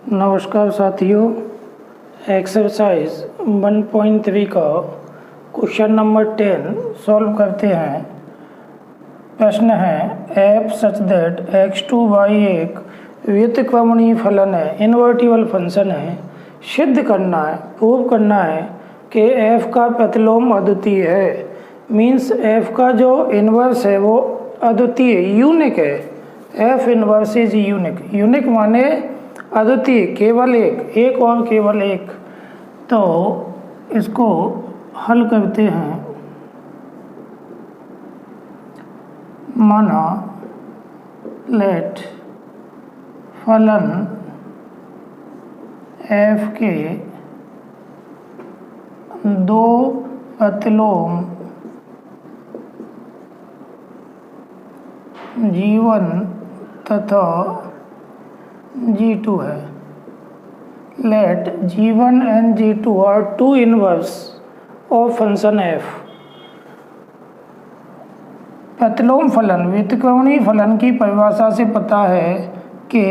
नमस्कार साथियों, एक्सरसाइज 1.3 का क्वेश्चन नंबर 10 सॉल्व करते हैं। प्रश्न है एफ सच दैट x2y एक व्युत्क्रमणीय फलन है, इन्वर्टिबल फंक्शन है। सिद्ध करना है, प्रूव करना है कि f का प्रतिलोम अद्वितीय है। मीन्स f का जो इन्वर्स है वो अद्वितीय यूनिक है। f inverse is unique. Unique माने अद्वितीय, केवल एक और केवल एक। तो इसको हल करते हैं। माना लेट फलन f के दो प्रतिलोम g1 तथा g2 है। Let g1 and g2 are two inverse of function f। प्रतिलोम फलन व्युत्क्रमणीय फलन की परिभाषा से पता है कि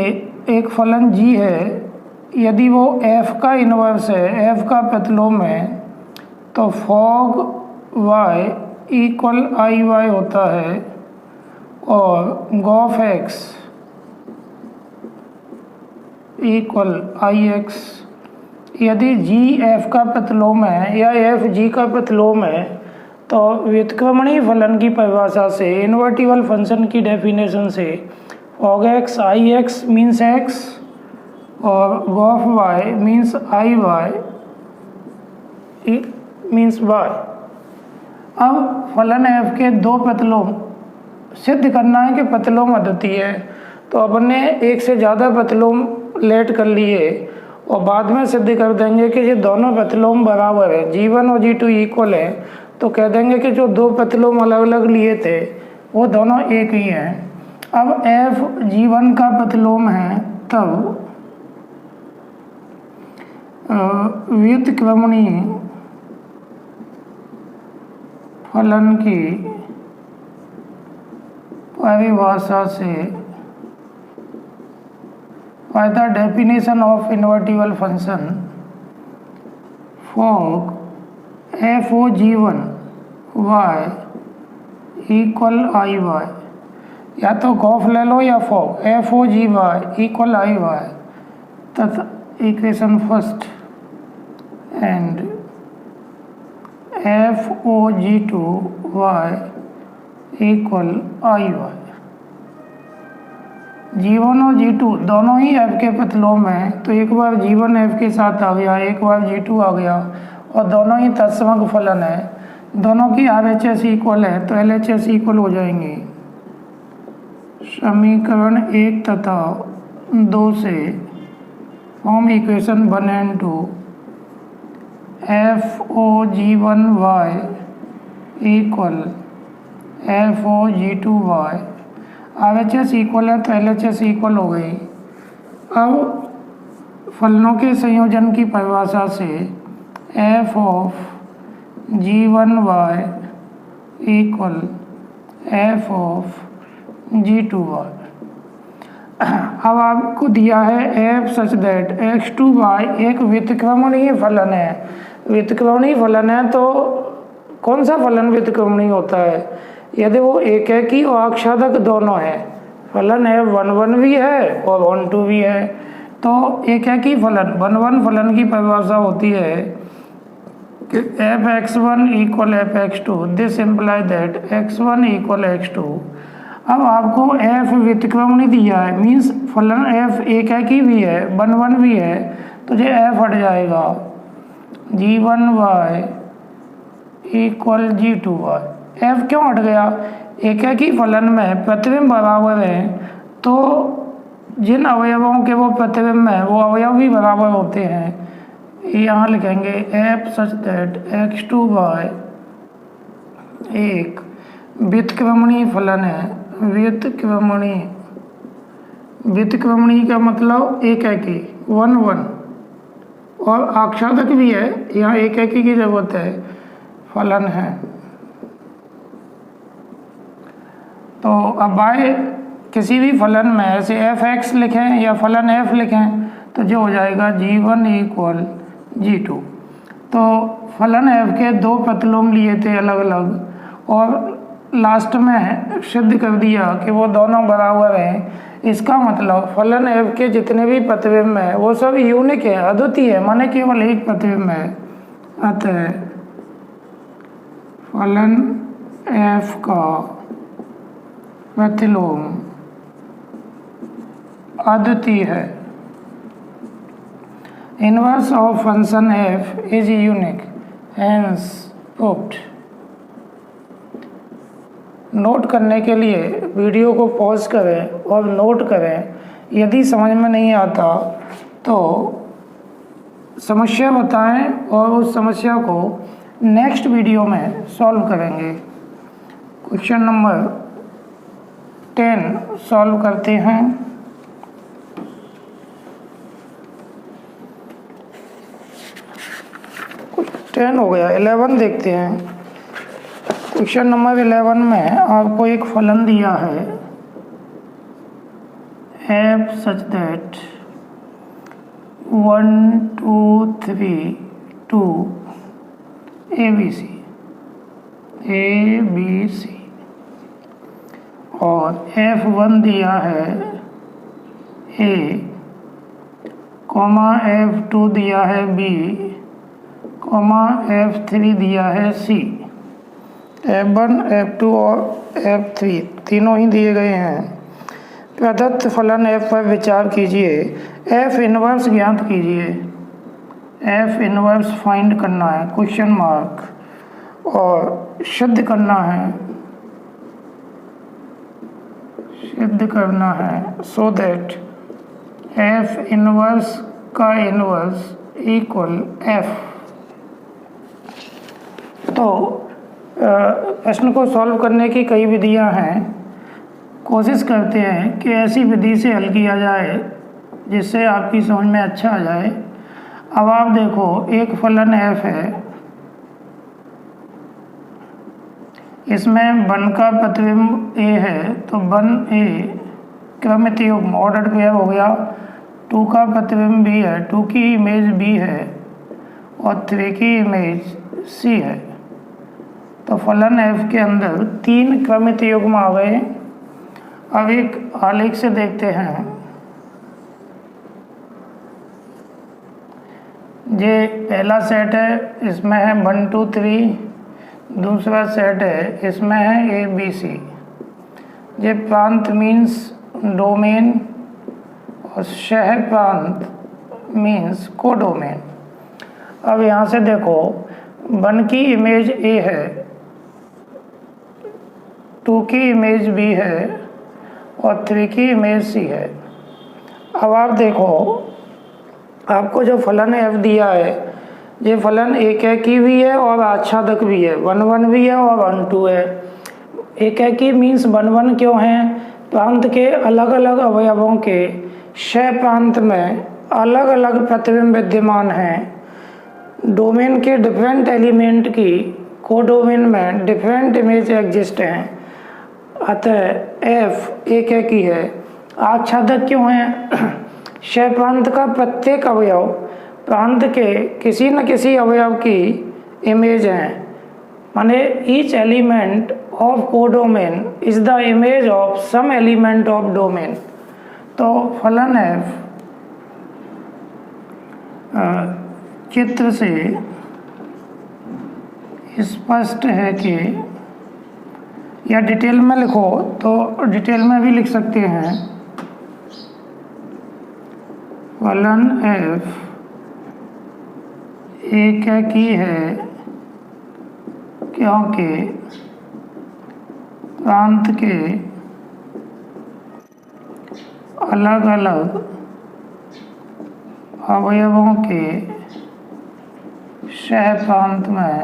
एक फलन g है, यदि वो f का इनवर्स है, f का प्रतिलोम है, तो fog y equal i y होता है और gOf x equal I x. यदि g f का प्रतिलोम है या f g का प्रतिलोम है तो व्युत्क्रमणीय फलन की परिभाषा से, इन्वर्टिबल फंक्शन की डेफिनेशन से, fog x आई एक्स मीन्स x और gOf y means I y means y। अब फलन f के दो प्रतिलोम सिद्ध करना है कि प्रतिलोम अद्वितीय है। तो अपन ने एक से ज़्यादा प्रतिलोम लेट कर लिए और बाद में सिद्ध कर देंगे कि ये दोनों प्रतिलोम बराबर है, g1 और g2 इक्वल है। तो कह देंगे कि जो दो प्रतिलोम अलग अलग लिए थे वो दोनों एक ही हैं। अब f g1 का प्रतिलोम है, तब व्युत्क्रमणीय फलन की परिभाषा से by the definition of invertible function fog fog1 y equal I y, या तो गॉफ ले लो या fog fog y equal I y तथा equation first and fog2 y equal I y. g1 और g2 दोनों ही f के प्रतिलोम हैं, तो एक बार g1 f के साथ आ गया, एक बार g2 आ गया और दोनों ही तत्समक फलन है। दोनों की RHS इक्वल है तो LHS इक्वल हो जाएंगे। समीकरण 1 तथा 2 से form equation 1 and 2 fog1y equal fog2y। RHS equal है तो LHS इक्वल हो गई। अब फलनों के संयोजन की परिभाषा से f of g1y equal f of g2y। अब आपको दिया है f सच दैट x2y एक व्युत्क्रमणीय फलन है। व्युत्क्रमणीय फलन है तो कौन सा फलन व्युत्क्रमणीय होता है? यदि वो एक है कि और आक्षादक दोनों है। फलन है 1 भी है और 1 भी है। तो एक है कि फलन 1 फलन की परिभाषा होती है कि f(x1) equal f(x2), this imply that x1 equal x2। अब आपको f व्युत्क्रमणीय दिया है, मीन्स फलन f एक है कि भी है, 1 भी है, तो ये f हट जाएगा। g1y equal g2y। f क्यों हट गया? एक है कि फलन में प्रतिबिंब बराबर है, तो जिन अवयवों के वो प्रतिबिंब है वो अवयव भी बराबर होते हैं। यहाँ लिखेंगे f सच दैट x2y एक व्युत्क्रमणीय फलन है। व्युत्क्रमणीय का मतलब एक है कि 1 और आक्षादक भी है, यहाँ एक है कि जरूरत है, फलन है। तो अब बाय किसी भी फलन में ऐसे f(x) लिखें या फलन f लिखें तो जो हो जाएगा G1 इक्वल G2। तो फलन f के दो प्रतिलोम लिए थे अलग अलग और लास्ट में सिद्ध कर दिया कि वो दोनों बराबर हैं। इसका मतलब फलन f के जितने भी प्रतिबिंब हैं वो सब यूनिक है, अद्वितीय है, माने केवल एक प्रतिबिंब है। अतः फलन f का प्रतिलोम अद्वितीय है। Inverse of function f is unique, hence proved. Note करने के लिए वीडियो को पॉज करें और नोट करें। यदि समझ में नहीं आता तो समस्या बताएं और उस समस्या को नेक्स्ट वीडियो में सॉल्व करेंगे। क्वेश्चन नंबर 10 सॉल्व करते हैं। कुछ 10 हो गया, 11 देखते हैं। क्वेश्चन नंबर 11 में आपको एक फलन दिया है f such that 1 2 3 2 ABC और f1 दिया है A, f2 दिया है B, f3 दिया है C। f1, f2 और f3 तीनों ही दिए गए हैं। प्रदत्त फलन f पर विचार कीजिए। f इनवर्स ज्ञात कीजिए। f इनवर्स फाइंड करना है, क्वेश्चन मार्क, और सिद्ध करना है, सिद्ध करना है सो दैट f इनवर्स का इनवर्स इक्वल f। तो प्रश्न को सॉल्व करने की कई विधियां हैं। कोशिश करते हैं कि ऐसी विधि से हल किया जाए जिससे आपकी समझ में अच्छा आ जाए। अब आप देखो, एक फलन f है, इसमें 1 का प्रतिबिंब a है तो 1a क्रमित युग्म ऑर्डर पेयर हो गया। 2 का प्रतिबिंब b है, 2 की इमेज b है और 3 की इमेज c है। तो फलन f के अंदर 3 क्रमित युग्म आ गए। अब एक आलेख से देखते हैं। ये पहला सेट है, इसमें है 1 2 3। दूसरा सेट है, इसमें है A B C। ये प्रांत मीन्स डोमेन और शह प्रांत मीन्स कोडोमेन। अब यहाँ से देखो, 1 की इमेज A है, 2 की इमेज B है और 3 की इमेज C है। अब आप देखो, आपको जो फलन f दिया है ये फलन एकैकी भी है और आच्छादक भी है, 1 1 भी है और 1 2 है। एकैकी मीन्स 1 1 क्यों है? प्रांत के अलग अलग अवयवों के शह प्रांत में अलग अलग प्रतिबिंब विद्यमान हैं। डोमेन के डिफरेंट एलिमेंट की कोडोमेन में डिफरेंट इमेज एग्जिस्ट हैं, अतः f एकैकी है। आच्छादक क्यों है? शह प्रांत का प्रत्येक अवयव प्रांत के किसी न किसी अवयव की इमेज है, माने each element of codomain is the image of some element of domain. तो फलन f चित्र से स्पष्ट है कि, या डिटेल में लिखो तो डिटेल में भी लिख सकते हैं। फलन f एकैकी है क्योंकि प्रांत के अलग अलग अवयवों के शह प्रांत में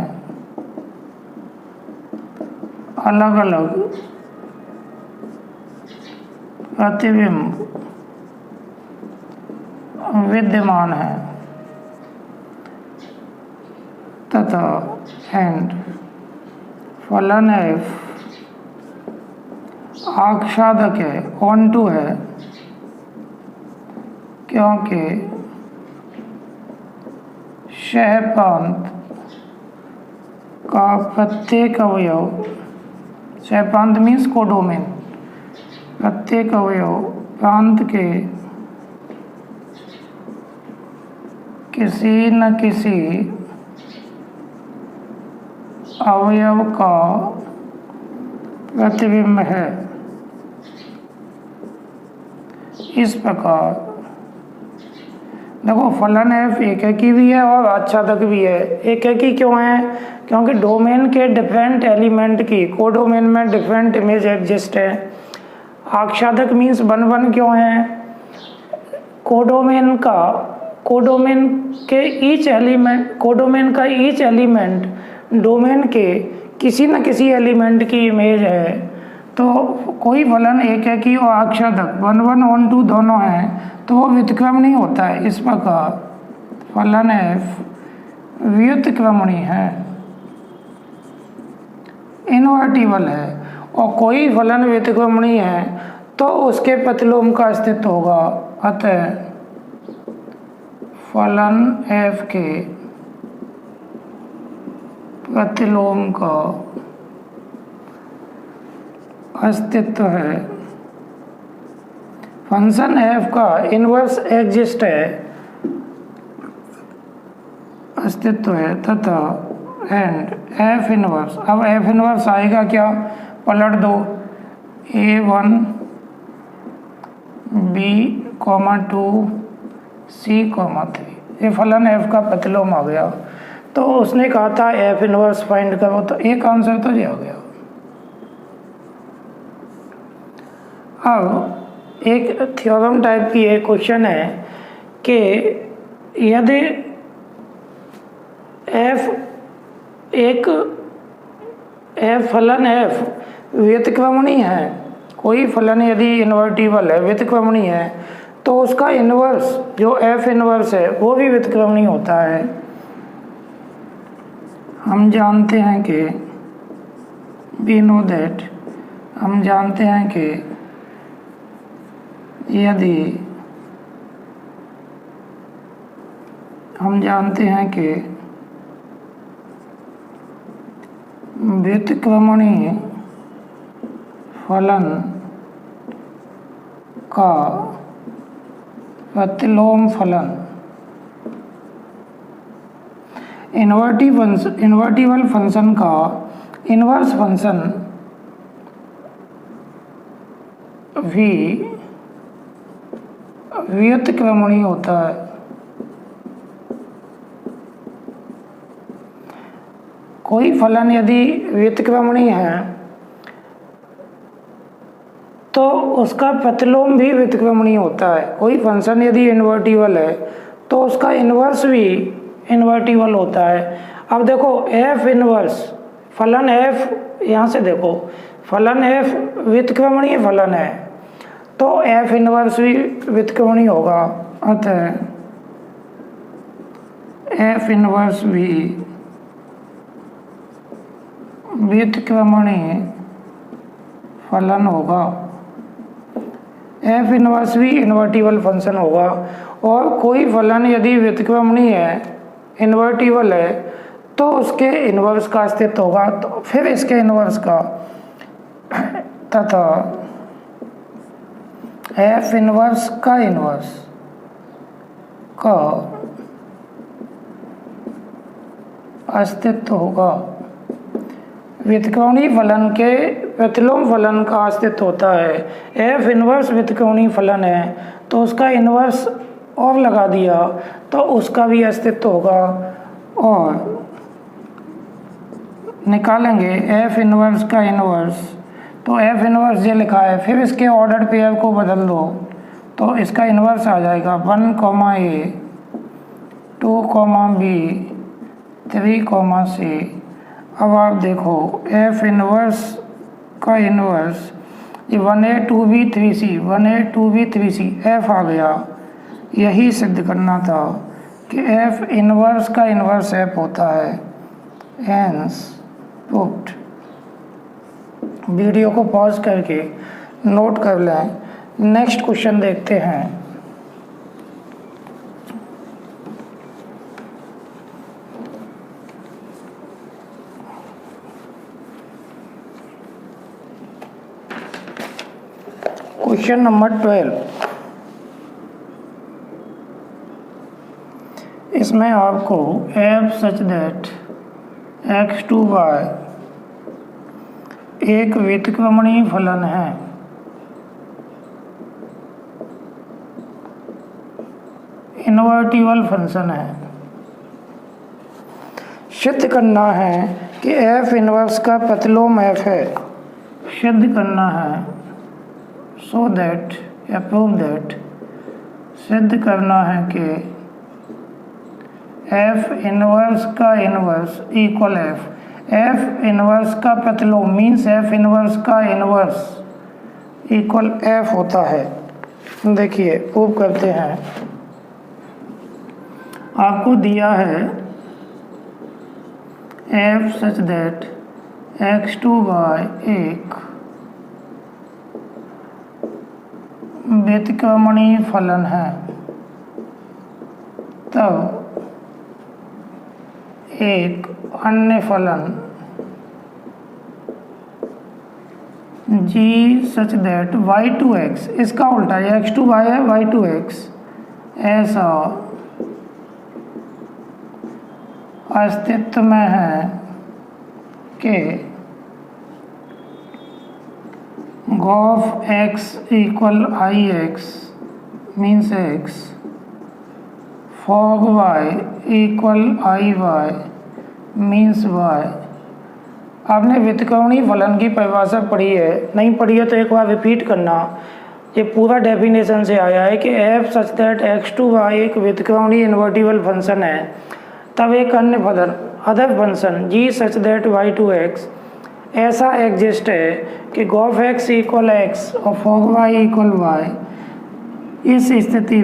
अलग अलग प्रतिबिंब विद्यमान है तथा एंड फलन f आच्छादक है, ऑन टू है क्योंकि सहप्रांत का प्रत्येक अवयव, सहप्रांत मीन्स कोडोमेन, प्रत्येक अवयव प्रांत के किसी न किसी अवयव का प्रतिबिंब है। इस प्रकार देखो फलन एफ एककी भी है और आच्छादक भी है। एककी क्यों है? क्योंकि डोमेन के डिफरेंट एलिमेंट की कोडोमेन में डिफरेंट इमेज एग्जिस्ट है। आच्छादक मीन्स वन वन क्यों है? कोडोमेन का ईच एलिमेंट डोमेन के किसी न किसी एलिमेंट की इमेज है। तो कोई फलन एककी और आच्छादक 1 1 1 2 दोनों हैं तो वो व्युत्क्रमणीय होता है। इस प्रकार फलन एफ व्युत्क्रमणीय है, इन्वर्टिबल है। और कोई फलन व्युत्क्रमणीय है तो उसके प्रतिलोम का अस्तित्व होगा। अतः फलन एफ के प्रतिलोम का अस्तित्व है। फंक्शन एफ का इनवर्स एग्जिस्ट है, अस्तित्व है तथा एंड एफ इनवर्स। अब एफ इनवर्स आएगा क्या? पलट दो, A1 B,2 C,3 ये फलन एफ का प्रतिलोम आ गया। तो उसने कहा था एफ इनवर्स फाइंड करो, तो एक आंसर तो ये आ गया। अब एक थ्योरम टाइप की एक क्वेश्चन है कि यदि फलन एफ व्युत्क्रमणीय है, कोई फलन यदि इन्वर्टिबल है, व्युत्क्रमणीय है, तो उसका इन्वर्स जो एफ इन्वर्स है वो भी व्युत्क्रमणीय होता है। हम जानते हैं कि we know that, हम जानते हैं कि यदि व्युत्क्रमणीय फलन का प्रतिलोम फलन इन्वर्टिबल फंक्शन का इन्वर्स फंक्शन भी व्युत्क्रमणीय होता है। कोई फलन यदि व्युत्क्रमणीय है तो उसका प्रतिलोम भी व्युत्क्रमणीय होता है। कोई फंक्शन यदि इन्वर्टिबल है तो उसका इन्वर्स भी इन्वर्टिबल होता है। अब देखो एफ इन्वर्स फलन एफ, यहाँ से देखो फलन एफ व्युत्क्रमणीय फलन है तो एफ इन्वर्स भी व्युत्क्रमणीय होगा। अतः एफ इन्वर्स भी व्युत्क्रमणीय फलन होगा। एफ इन्वर्स भी इन्वर्टिबल फंक्शन होगा। और कोई फलन यदि व्युत्क्रमणीय है, इन्वर्टिबल है, तो उसके इन्वर्स का अस्तित्व होगा। तो फिर इसके इन्वर्स का तथा एफ इन्वर्स का इन्वर्स का अस्तित्व होगा। व्युत्क्रमणीय फलन के प्रतिलोम फलन का अस्तित्व होता है। एफ इन्वर्स व्युत्क्रमणीय फलन है तो उसका इन्वर्स और लगा दिया तो उसका भी अस्तित्व होगा। और निकालेंगे एफ इन्वर्स का इन्वर्स, तो एफ इन्वर्स ये लिखा है, फिर इसके ऑर्डर पेयर को बदल दो तो इसका इन्वर्स आ जाएगा 1, A 2, B 3, C। अब आप देखो एफ इन्वर्स का इन्वर्स ये 1A 2B 3C, 1A 2B 3C F आ गया। यही सिद्ध करना था कि एफ इन्वर्स का इन्वर्स एफ होता है। Hence proved. वीडियो को पॉज करके नोट कर लें। नेक्स्ट क्वेश्चन देखते हैं। क्वेश्चन नंबर 12, इसमें आपको f सच दैट x2y एक व्यतिक्रमणीय फलन है, इन्वर्टिबल फंक्शन है। सिद्ध करना है कि f इनवर्स का प्रतिलोम f है। सिद्ध करना है, सो दैट या प्रूव दैट, सिद्ध करना है कि f इनवर्स का इनवर्स इक्वल f इनवर्स का प्रतिलोम मीन्स f इनवर्स का इनवर्स इक्वल f होता है। देखिए प्रूव करते हैं। आपको दिया है f सच दैट x2y एक व्यतिक्रमणीय फलन है, तब एक अन्य फलन g सच दैट y2x, इसका उल्टा है x2y है y2x, ऐसा अस्तित्व में है कि g o f x equal I x means x, f o g y equal I y means y। आपने व्यतिक्रमणीय फलन की परिभाषा पढ़ी है, नहीं पढ़ी है तो एक बार रिपीट करना। ये पूरा डेफिनेशन से आया है कि f सच दैट x2y एक व्यतिक्रमणीय इन्वर्टिबल फंक्शन है, तब एक अन्य फलन other function g such that y2x ऐसा एग्जिस्ट है कि गोफ x इक्वल x और फॉग y इक्वल y। इस स्थिति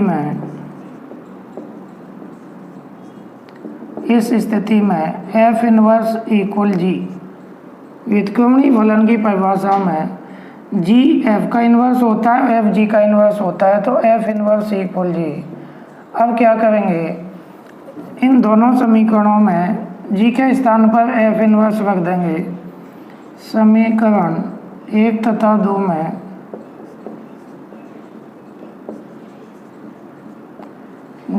में f इनवर्स इक्वल g। व्यतिक्रमणीय फलन की परिभाषा में g f का इनवर्स होता है, f g का इनवर्स होता है, तो f इनवर्स इक्वल g। अब क्या करेंगे, इन दोनों समीकरणों में g के स्थान पर f इनवर्स रख देंगे। समीकरण 1 तथा 2 में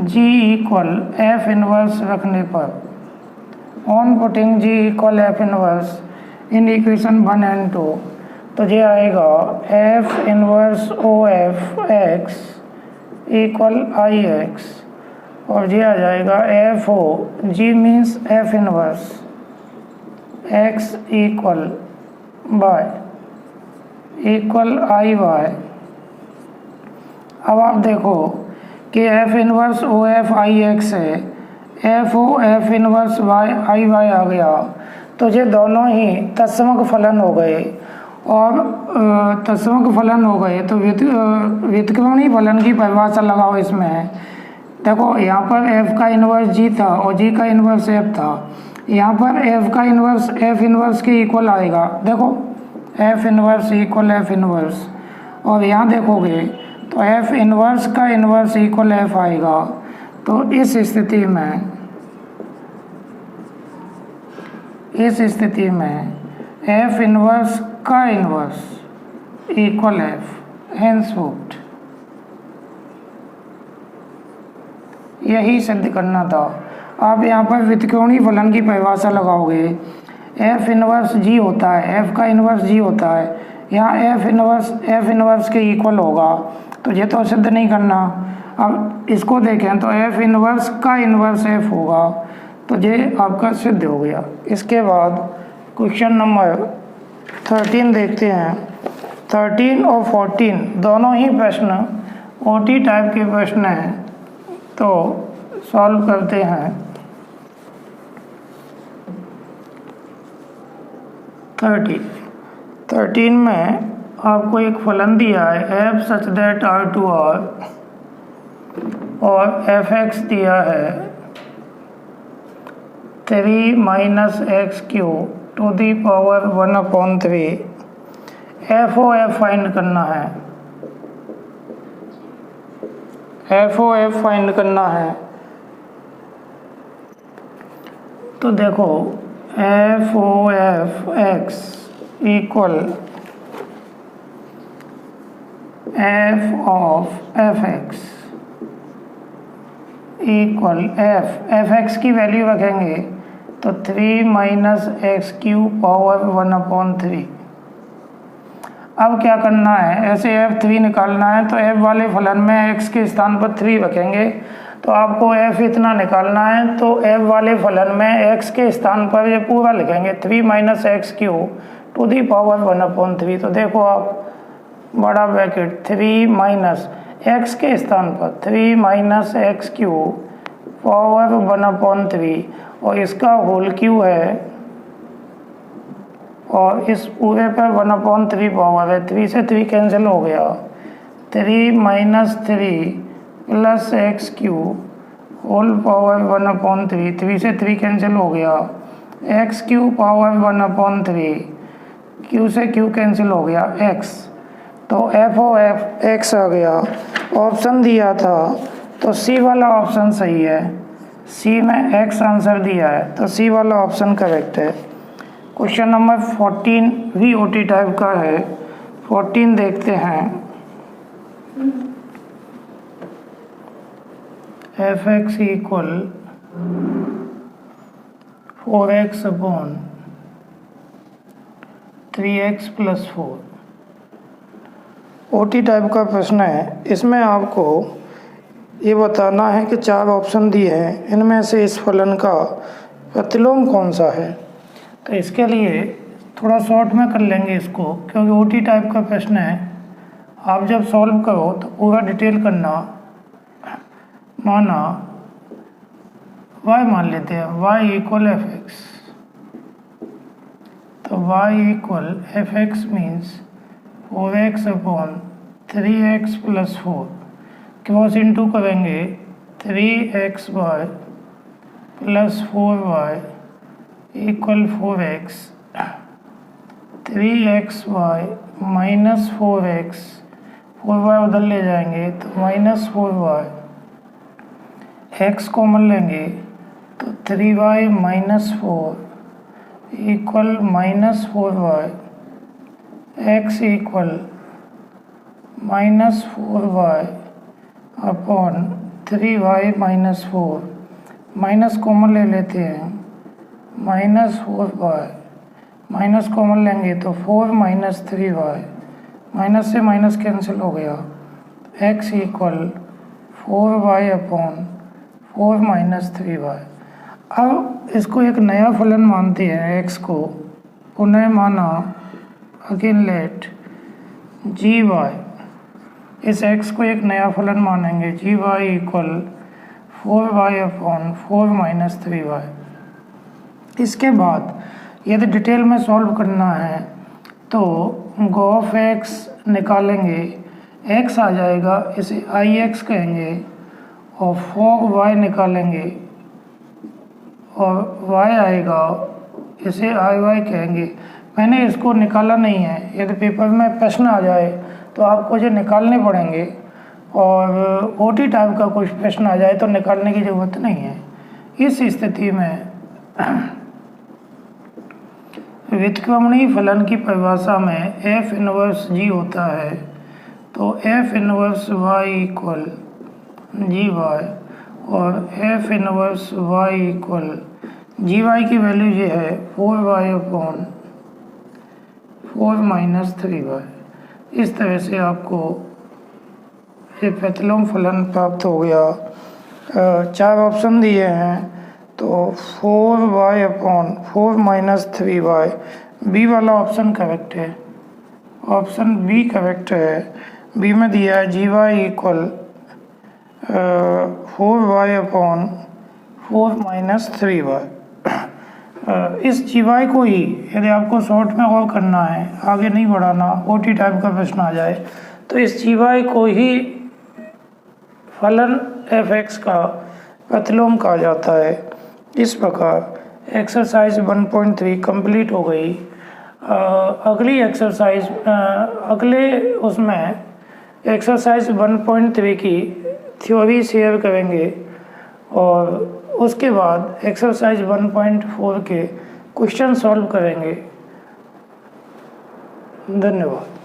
g इक्वल f इनवर्स रखने पर, on putting g equal f inverse in equation 1 and 2, तो ये आएगा f inverse o f x equal I x, और ये आ जाएगा f o g means f inverse x equal y equal I y. अब आप देखो कि f inverse o f I x है, f o f inverse y I y आ गया, तो ये दोनों ही तत्समक फलन हो गए। और तत्समक फलन हो गए तो व्यतिक्रमणीय फलन की परिभाषा लगाओ इसमें। देखो यहाँ पर f का इन्वर्स g था और g का इन्वर्स f था, यहाँ पर f का इन्वर्स f इन्वर्स के इक्वल आएगा। देखो f inverse equal f inverse, और यहाँ देखोगे तो f इन्वर्स का इन्वर्स इक्वल f आएगा। तो इस स्थिति में f इन्वर्स का इन्वर्स इक्वल f, हेंसफोर्थ यही सिद्ध करना था। आप यहाँ पर व्यतिक्रमणीय फलन की परिभाषा लगाओगे, f इनवर्स g होता है, f का इनवर्स g होता है, यहाँ f इनवर्स के इक्वल होगा, तो ये तो सिद्ध नहीं करना। अब इसको देखें तो f इनवर्स का इनवर्स f होगा, तो ये आपका सिद्ध हो गया। इसके बाद क्वेश्चन नंबर 13 देखते हैं। 13 और 14 दोनों ही प्रश्न ओटी टाइप के प्रश्न हैं, तो सॉल्व करते हैं। 13 में आपको एक फलन दिया है f सच दैट r2r और fx दिया है 3 minus x cube to the power 1/3। F o f find करना है, एफ ओ एफ फाइंड करना है। तो देखो f o f x equal f of f x equal f x की वैल्यू रखेंगे तो 3 माइनस एक्स क्यूब पावर 1/3। अब क्या करना है, ऐसे f3 निकालना है तो f वाले फलन में x के स्थान पर 3 रखेंगे, तो आपको f इतना निकालना है तो f वाले फलन में x के स्थान पर ये पूरा लिखेंगे 3 minus x cube to the power 1/3। तो देखो आप बड़ा ब्रैकेट 3 माइनस x के स्थान पर 3 माइनस एक्स क्यूब पावर 1/3 और इसका होल क्यू है और इस पूरे पर 1/3 पावर है, 3 से 3 कैंसिल हो गया, 3 minus 3 plus x cube whole power 1/3, 3 से 3 कैंसिल हो गया, एक्स क्यूब पावर 1/3, क्यू से क्यू कैंसिल हो गया एक्स, तो एफ ओ एफ एक्स आ गया। ऑप्शन दिया था तो सी वाला ऑप्शन सही है, सी में एक्स आंसर दिया है तो सी वाला ऑप्शन करेक्ट है। क्वेश्चन नंबर 14 भी ओटी टाइप का है। 14 देखते हैं। F x equal 4x upon 3x plus 4। OT type का प्रश्न है। इसमें आपको ये बताना है कि 4 ऑप्शन दिए हैं, इनमें से इस फलन का प्रतिलोम कौन सा है। तो इसके लिए थोड़ा शॉर्ट में कर लेंगे इसको, क्योंकि ओटी टाइप का प्रश्न है। आप जब सॉल्व करो तो पूरा डिटेल करना। माना y मान लेते हैं, y इक्वल एफ एक्स, तो y equal f x means 4x upon 3x plus 4, cross into करेंगे 3xy plus 4y equal 4x, 3xy minus 4x, 4y उधर ले जाएंगे तो माइनस 4y, x कॉमन लेंगे तो 3y minus 4 equal minus 4y, x equal minus 4y upon 3y minus 4, minus common ले लेते हैं, माइनस 4y, माइनस कॉमन लेंगे तो 4 माइनस 3y, माइनस से माइनस कैंसिल हो गया, x equal 4y upon 4 minus 3y। अब इसको एक नया फलन मानते हैं, x को पुनः माना, अगेन लेट जी वाई, इस x को एक नया फलन मानेंगे, g y equal 4y upon 4 minus 3y। इसके बाद यदि डिटेल में सॉल्व करना है तो गॉफ x निकालेंगे, x आ जाएगा, इसे आई एक्स कहेंगे, और 4y निकालेंगे और y आएगा, इसे आई वाई कहेंगे। मैंने इसको निकाला नहीं है, यदि पेपर में प्रश्न आ जाए तो आपको जो निकालने पड़ेंगे, और ओटी टाइप का कुछ प्रश्न आ जाए तो निकालने की ज़रूरत नहीं है। इस स्थिति में व्युत्क्रमणीय फलन की परिभाषा में एफ इनवर्स जी होता है, तो एफ इनवर्स वाई इक्वल जी वाई, और एफ इनवर्स वाई इक्वल जी वाई की वैल्यू ये है 4y अपॉन 4 माइनस 3y। इस तरह से आपको ये प्रतिलोम फलन प्राप्त हो गया। 4 ऑप्शन दिए हैं तो 4y upon 4 minus 3y, b वाला ऑप्शन करेक्ट है, ऑप्शन बी करेक्ट है। बी में दिया है g y equal 4y upon 4 minus 3y। इस जी वाई को ही यदि आपको शॉर्ट में और करना है, आगे नहीं बढ़ाना, ओटी टाइप का प्रश्न आ जाए, तो इस जी वाई को ही फलन एफ एक्स का प्रतिलोम कहा जाता है। इस प्रकार एक्सरसाइज 1.3 कंप्लीट हो गई। अगली एक्सरसाइज अगले उसमें एक्सरसाइज 1.3 की थ्योरी शेयर करेंगे, और उसके बाद एक्सरसाइज 1.4 के क्वेश्चन सॉल्व करेंगे। धन्यवाद।